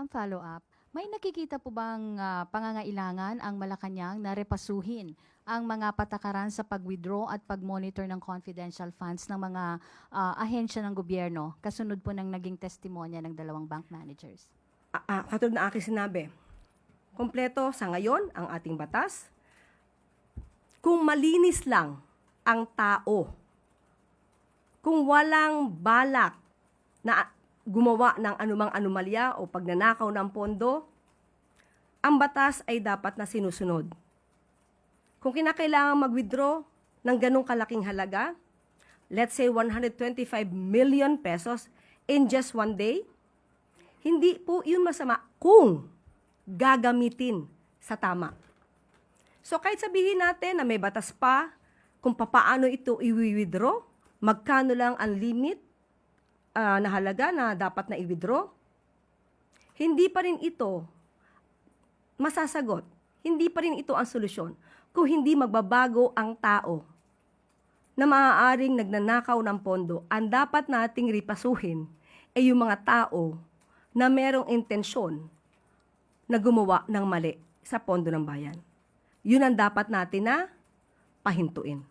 isang follow-up. May nakikita po bang pangangailangan ang Malacanang na repasuhin ang mga patakaran sa pag-withdraw at pag-monitor ng confidential funds ng mga ahensya ng gobyerno kasunod po ng naging testimonya ng dalawang bank managers? Katulad na aking sinabi, kompleto sa ngayon ang ating batas. Kung malinis lang ang tao, kung walang balak na gumawa ng anumang anomalya o pagnanakaw ng pondo, ang batas ay dapat na sinusunod. Kung kinakailangan mag-withdraw ng ganong kalaking halaga, let's say 125 million pesos in just one day, hindi po yun masama kung gagamitin sa tama. So kahit sabihin natin na may batas pa kung paano ito i-withdraw, magkano lang ang limit na halaga na dapat na i-withdraw, hindi pa rin ito masasagot. Hindi pa rin ito ang solusyon kung hindi magbabago ang tao na maaaring nagnanakaw ng pondo. Ang dapat nating ripasuhin ay yung mga tao na merong intensyon na gumawa ng mali sa pondo ng bayan. Yun ang dapat natin na pahintuin.